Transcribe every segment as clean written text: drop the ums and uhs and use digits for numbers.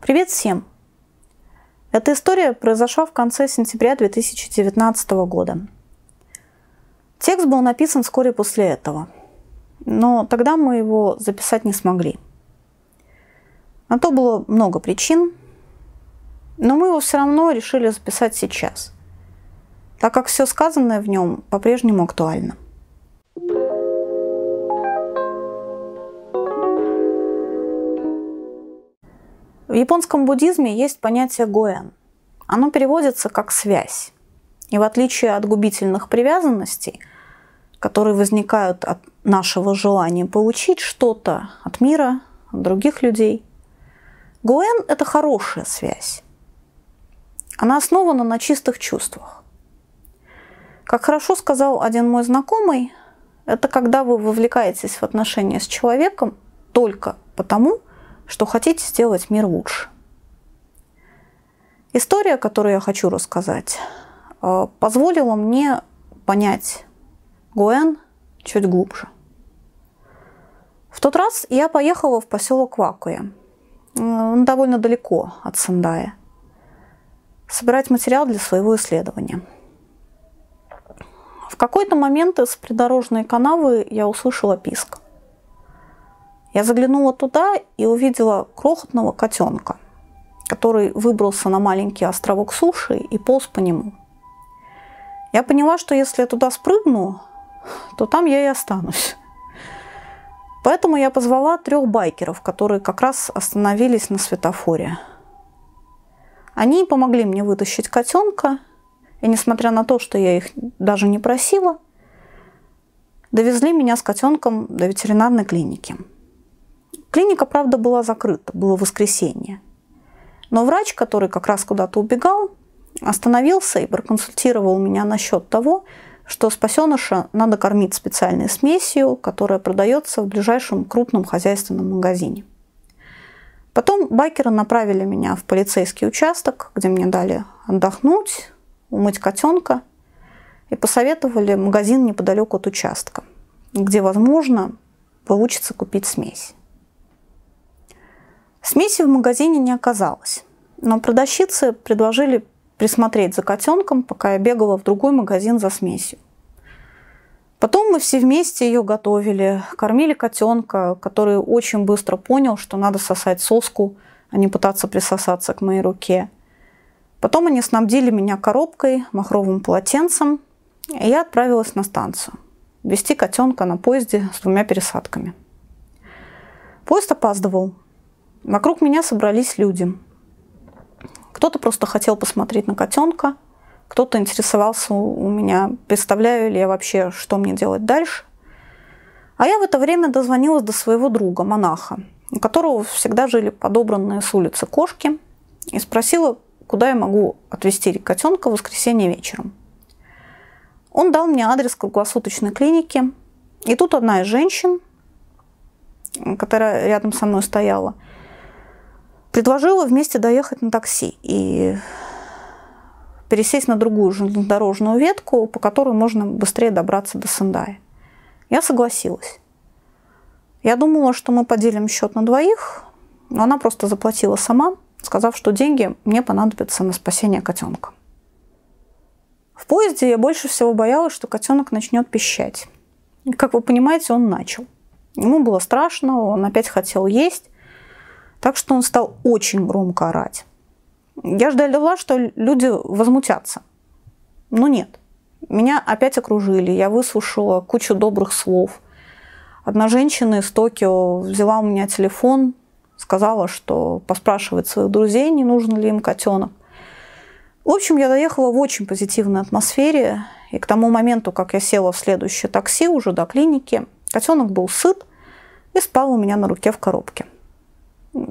Привет всем! Эта история произошла в конце сентября 2019 года. Текст был написан вскоре после этого, но тогда мы его записать не смогли. На то было много причин, но мы его все равно решили записать сейчас, так как все сказанное в нем по-прежнему актуально. В японском буддизме есть понятие гоэн. Оно переводится как «связь». И в отличие от губительных привязанностей, которые возникают от нашего желания получить что-то от мира, от других людей, гоэн – это хорошая связь. Она основана на чистых чувствах. Как хорошо сказал один мой знакомый, это когда вы вовлекаетесь в отношения с человеком только потому, что хотите сделать мир лучше. История, которую я хочу рассказать, позволила мне понять гоэн чуть глубже. В тот раз я поехала в поселок Вакуя, довольно далеко от Сендая, собирать материал для своего исследования. В какой-то момент из придорожной канавы я услышала писк. Я заглянула туда и увидела крохотного котенка, который выбрался на маленький островок суши и полз по нему. Я поняла, что если я туда спрыгну, то там я и останусь. Поэтому я позвала 3 байкеров, которые как раз остановились на светофоре. Они помогли мне вытащить котенка, и несмотря на то, что я их даже не просила, довезли меня с котенком до ветеринарной клиники. Клиника, правда, была закрыта, было воскресенье. Но врач, который как раз куда-то убегал, остановился и проконсультировал меня насчет того, что спасеныша надо кормить специальной смесью, которая продается в ближайшем крупном хозяйственном магазине. Потом байкеры направили меня в полицейский участок, где мне дали отдохнуть, умыть котенка и посоветовали магазин неподалеку от участка, где, возможно, получится купить смесь. Смеси в магазине не оказалось, но продавщицы предложили присмотреть за котенком, пока я бегала в другой магазин за смесью. Потом мы все вместе ее готовили, кормили котенка, который очень быстро понял, что надо сосать соску, а не пытаться присосаться к моей руке. Потом они снабдили меня коробкой, махровым полотенцем, и я отправилась на станцию везти котенка на поезде с 2 пересадками. Поезд опаздывал. Вокруг меня собрались люди. Кто-то просто хотел посмотреть на котенка, кто-то интересовался у меня, представляю ли я вообще, что мне делать дальше. А я в это время дозвонилась до своего друга, монаха, у которого всегда жили подобранные с улицы кошки, и спросила, куда я могу отвезти котенка в воскресенье вечером. Он дал мне адрес круглосуточной клиники, и тут одна из женщин, которая рядом со мной стояла, предложила вместе доехать на такси и пересесть на другую железнодорожную ветку, по которой можно быстрее добраться до Сендая. Я согласилась. Я думала, что мы поделим счет на 2, но она просто заплатила сама, сказав, что деньги мне понадобятся на спасение котенка. В поезде я больше всего боялась, что котенок начнет пищать. И, как вы понимаете, он начал. Ему было страшно, он опять хотел есть, так что он стал очень громко орать. Я ждала, что люди возмутятся. Но нет. Меня опять окружили, я выслушала кучу добрых слов. Одна женщина из Токио взяла у меня телефон, сказала, что поспрашивает своих друзей, не нужен ли им котенок. В общем, я доехала в очень позитивной атмосфере, и к тому моменту, как я села в следующее такси уже до клиники, котенок был сыт и спал у меня на руке в коробке.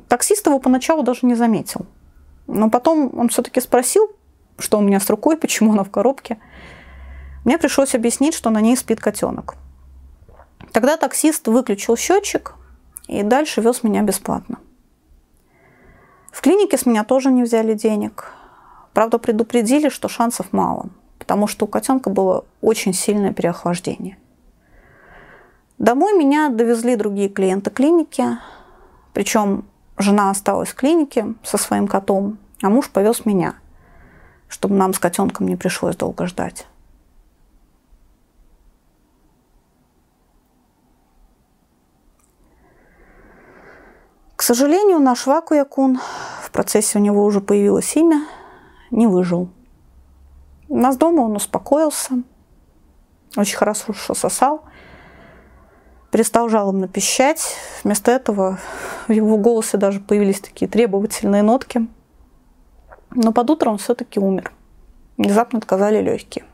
Таксист его поначалу даже не заметил. Но потом он все-таки спросил, что у меня с рукой, почему она в коробке. Мне пришлось объяснить, что на ней спит котенок. Тогда таксист выключил счетчик и дальше вез меня бесплатно. В клинике с меня тоже не взяли денег. Правда, предупредили, что шансов мало, потому что у котенка было очень сильное переохлаждение. Домой меня довезли другие клиенты клиники, причем Жена осталась в клинике со своим котом, а муж повез меня, чтобы нам с котенком не пришлось долго ждать. К сожалению, наш Вакуя-кун, в процессе у него уже появилось имя, не выжил. У нас дома он успокоился, очень хорошо сосал, перестал жалобно пищать. Вместо этого в его голосе даже появились такие требовательные нотки. Но под утро он все-таки умер. Внезапно отказали легкие.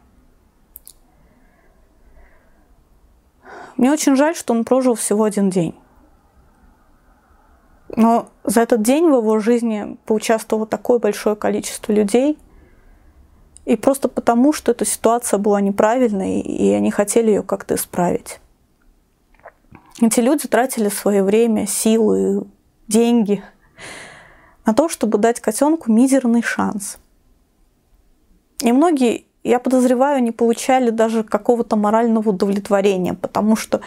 Мне очень жаль, что он прожил всего 1 день. Но за этот день в его жизни поучаствовало такое большое количество людей. И просто потому, что эта ситуация была неправильной, и они хотели ее как-то исправить. Эти люди тратили свое время, силы, деньги на то, чтобы дать котенку мизерный шанс. И многие, я подозреваю, не получали даже какого-то морального удовлетворения, потому что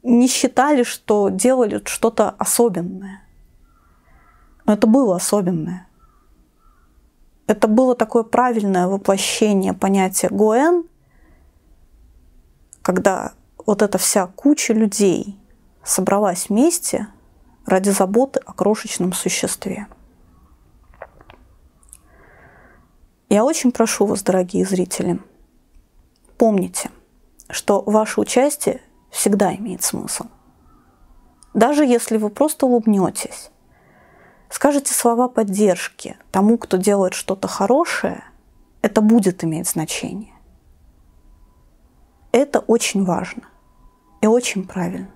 не считали, что делали что-то особенное. Но это было особенное. Это было такое правильное воплощение понятия гоэн, когда вот эта вся куча людей собралась вместе ради заботы о крошечном существе. Я очень прошу вас, дорогие зрители, помните, что ваше участие всегда имеет смысл. Даже если вы просто улыбнетесь, скажете слова поддержки тому, кто делает что-то хорошее, это будет иметь значение. Это очень важно и очень правильно.